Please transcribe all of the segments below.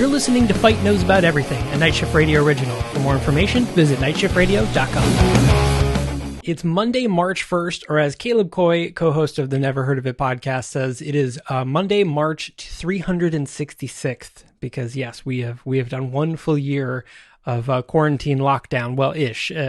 You're listening to Fight Knows About Everything, a Night Shift Radio original. For more information, visit nightshiftradio.com. It's Monday, March 1st, or as Caleb Coy, co-host of the Never Heard of It podcast, says, it is Monday, March 366th, because yes, we have done one full year of quarantine lockdown, well,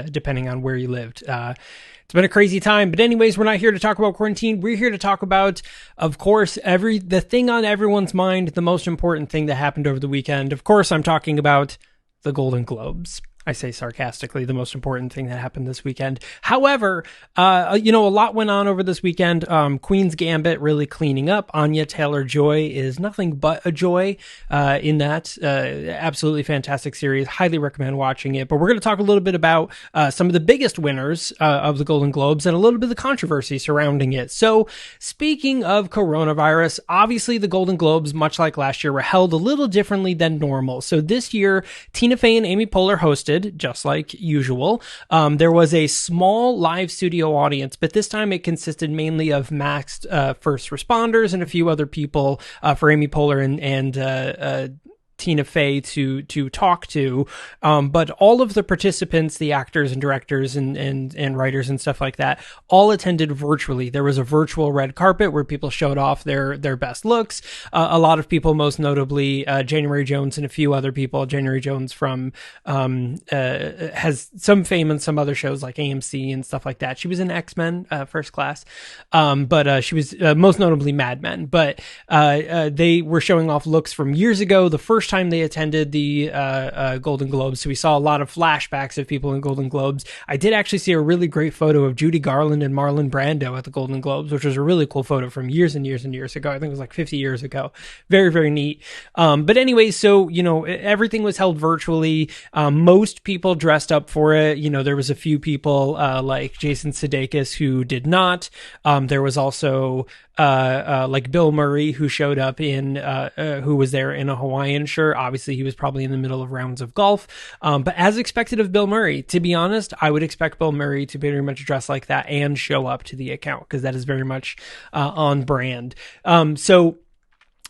depending on where you lived. It's been a crazy time, but anyways, we're not here to talk about quarantine. We're here to talk about, of course, the thing on everyone's mind, the most important thing that happened over the weekend. Of course, I'm talking about the Golden Globes. I say sarcastically, the most important thing that happened this weekend. However, a lot went on over this weekend. Queen's Gambit really cleaning up. Anya Taylor-Joy is nothing but a joy in that. Absolutely fantastic series. Highly recommend watching it. But we're going to talk a little bit about some of the biggest winners of the Golden Globes and a little bit of the controversy surrounding it. So speaking of coronavirus, obviously the Golden Globes, much like last year, were held a little differently than normal. So this year, Tina Fey and Amy Poehler hosted, just like usual. There was a small live studio audience, but this time it consisted mainly of maxed first responders and a few other people for Amy Poehler and Tina Fey to talk to, but all of the participants, the actors and directors and writers and stuff like that, all attended virtually. There was a virtual red carpet where people showed off their best looks. A lot of people, most notably January Jones and a few other people. January Jones from has some fame in some other shows like AMC and stuff like that. She was in X-Men First Class, but she was most notably Mad Men. But they were showing off looks from years ago. The first time they attended the Golden Globes, so we saw a lot of flashbacks of people in Golden Globes. I did actually see a really great photo of Judy Garland and Marlon Brando at the Golden Globes, which was a really cool photo from years and years and years ago. I think it was like 50 years ago. Very, very neat. But anyway, so, everything was held virtually. Most people dressed up for it. There was a few people like Jason Sudeikis who did not. There was also like Bill Murray, who showed up who was there in a Hawaiian shirt. Obviously, he was probably in the middle of rounds of golf. But as expected of Bill Murray, to be honest, I would expect Bill Murray to very much dress like that and show up to the account, because that is very much on brand. So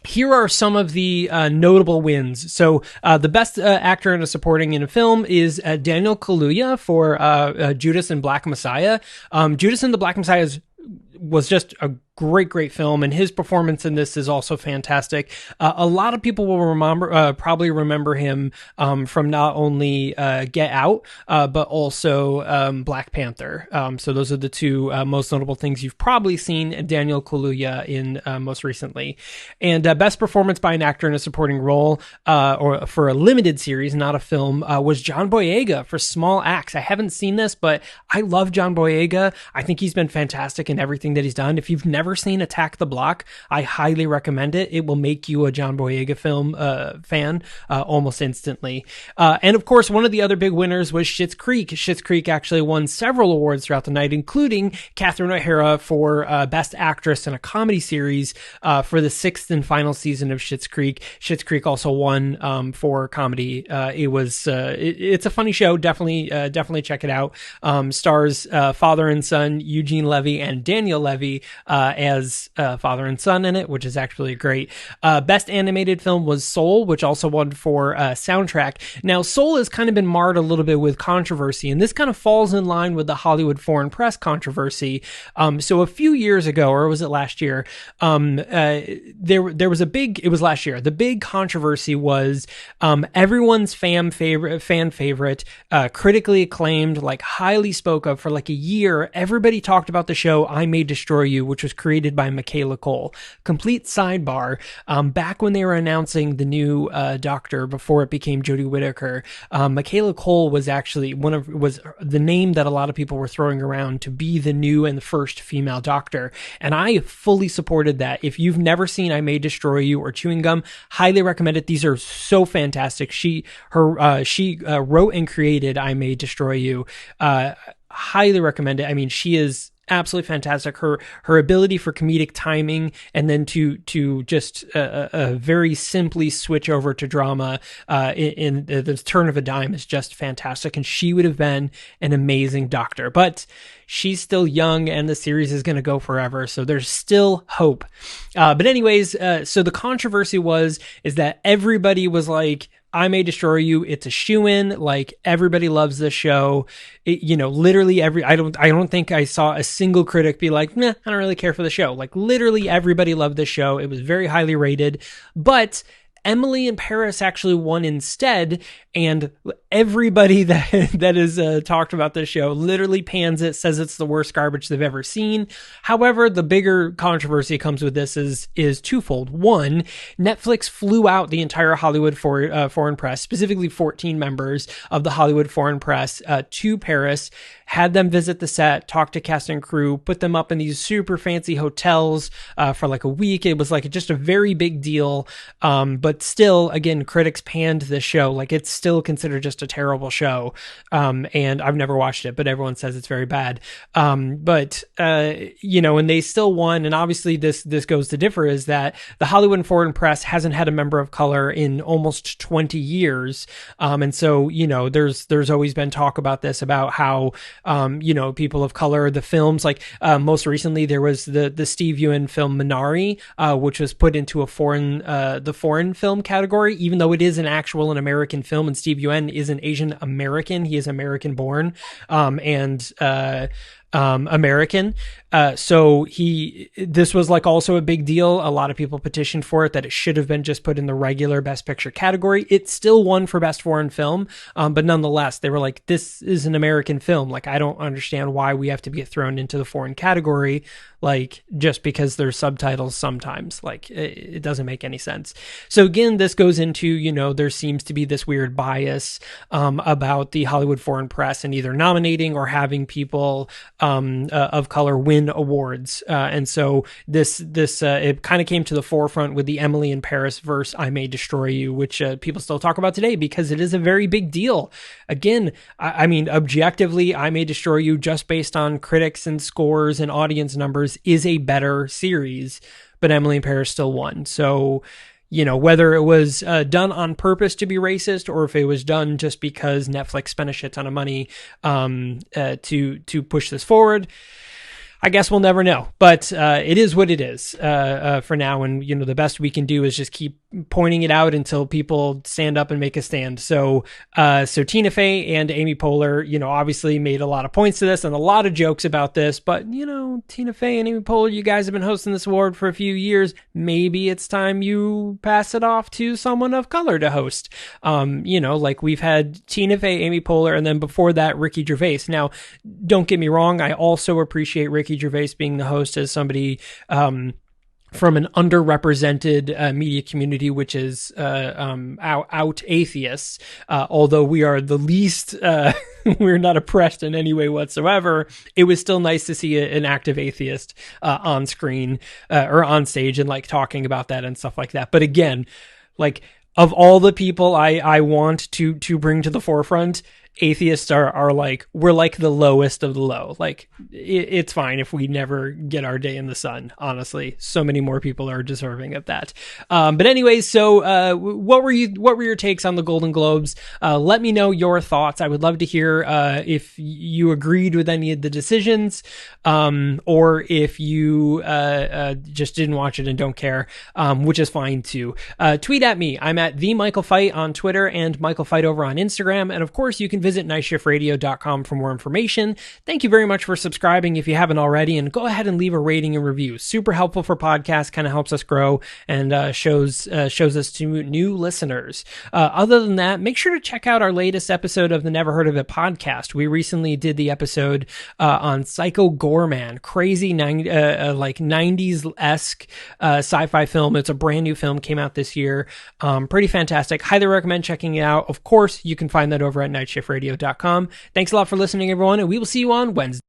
here are some of the notable wins. So the best actor in a supporting in a film is Daniel Kaluuya for Judas and Black Messiah. Judas and the Black Messiah was just a great film, and his performance in this is also fantastic. A lot of people will probably remember him from not only Get Out, but also Black Panther. So those are the two most notable things you've probably seen Daniel Kaluuya in most recently. And best performance by an actor in a supporting role, or for a limited series, not a film, was John Boyega for Small Axe. I haven't seen this, but I love John Boyega. I think he's been fantastic in everything that he's done. If you've never seen Attack the Block, I highly recommend it. It will make you a John Boyega film fan almost instantly. And of course, one of the other big winners was Schitt's Creek. Schitt's Creek actually won several awards throughout the night, including Catherine O'Hara for Best Actress in a Comedy Series for the 6th and final season of Schitt's Creek. Schitt's Creek also won for comedy. It's a funny show. Definitely check it out. Stars father and son Eugene Levy and Daniel Levy as father and son in it, which is actually great. Best animated film was Soul, which also won for soundtrack. Now, Soul has kind of been marred a little bit with controversy, and this kind of falls in line with the Hollywood Foreign Press controversy. So a few years ago, or was it last year? There was it was last year. The big controversy was everyone's fan favorite, critically acclaimed, like highly spoke of for like a year. Everybody talked about the show I May Destroy You, which was created by Michaela Cole. Complete sidebar, back when they were announcing the new Doctor before it became Jodie Whittaker, Michaela Cole was actually was the name that a lot of people were throwing around to be the new and the first female Doctor, and I fully supported that. If you've never seen I May Destroy You or Chewing Gum, highly recommend it. These are so fantastic. She wrote and created I May Destroy You. Highly recommend it. I mean, she is absolutely fantastic. Her ability for comedic timing, and then to just very simply switch over to drama in the turn of a dime is just fantastic. And she would have been an amazing Doctor, but she's still young and the series is going to go forever. So there's still hope. But anyways, so the controversy is that everybody was like, I May Destroy You, it's a shoo-in. Like, everybody loves this show. Literally I don't think I saw a single critic be like, nah, I don't really care for the show. Like, literally everybody loved this show. It was very highly rated, but Emily in Paris actually won instead, and everybody that is talked about this show literally pans it, says it's the worst garbage they've ever seen. However, the bigger controversy comes with this is twofold. One, Netflix flew out the entire Hollywood foreign press, specifically 14 members of the Hollywood foreign press, to Paris, had them visit the set, talk to cast and crew, put them up in these super fancy hotels for like a week. It was like just a very big deal. But still, again, critics panned this show. Like, it's still considered just a terrible show. And I've never watched it, but everyone says it's very bad. And they still won. And obviously this goes to differ, is that the Hollywood foreign press hasn't had a member of color in almost 20 years. And so, there's always been talk about this, about how, people of color, the films, like most recently there was the Steve Ewan film Minari, which was put into the foreign film category, even though it is an American film, and Steve Ewan is an Asian American. He is American born, and American. So this was like also a big deal. A lot of people petitioned for it, that it should have been just put in the regular Best Picture category. It still won for Best Foreign Film. But nonetheless, they were like, this is an American film. Like, I don't understand why we have to get thrown into the foreign category, like, just because there's subtitles sometimes. Like, it doesn't make any sense. So again, this goes into, there seems to be this weird bias about the Hollywood foreign press and either nominating or having people of color win awards. And so this it kind of came to the forefront with the Emily in Paris verse I May Destroy You, which people still talk about today because it is a very big deal. Again, I mean, objectively, I May Destroy You, just based on critics and scores and audience numbers, is a better series, but Emily in Paris still won. So, whether it was done on purpose to be racist, or if it was done just because Netflix spent a shit ton of money to push this forward, I guess we'll never know. But it is what it is for now. And, the best we can do is just keep pointing it out until people stand up and make a stand. So Tina Fey and Amy Poehler, obviously made a lot of points to this and a lot of jokes about this. But, Tina Fey and Amy Poehler, you guys have been hosting this award for a few years. Maybe it's time you pass it off to someone of color to host. Like we've had Tina Fey, Amy Poehler, and then before that, Ricky Gervais. Now, don't get me wrong. I also appreciate Ricky Gervais being the host as somebody from an underrepresented media community, which is out atheists. Although we are the least, we're not oppressed in any way whatsoever. It was still nice to see an active atheist on screen or on stage and like talking about that and stuff like that. But again, like, of all the people I want to bring to the forefront, atheists are like, we're like the lowest of the low. Like, it's fine if we never get our day in the sun. Honestly, so many more people are deserving of that. But anyways, so what were your takes on the Golden Globes? Let me know your thoughts. I would love to hear if you agreed with any of the decisions, or if you just didn't watch it and don't care, which is fine too. Tweet at me. I'm at the Michael Fight on Twitter and Michael Fight over on Instagram. And of course, you can visit nightshiftradio.com for more information. Thank you very much for subscribing if you haven't already, and go ahead and leave a rating and review. Super helpful for podcasts, kind of helps us grow and shows us to new listeners. Other than that, make sure to check out our latest episode of the Never Heard of It podcast. We recently did the episode on Psycho Gorman, crazy 90s-esque sci-fi film. It's a brand new film, came out this year. Pretty fantastic. Highly recommend checking it out. Of course, you can find that over at nightshiftradio.com. Thanks a lot for listening, everyone, and we will see you on Wednesday.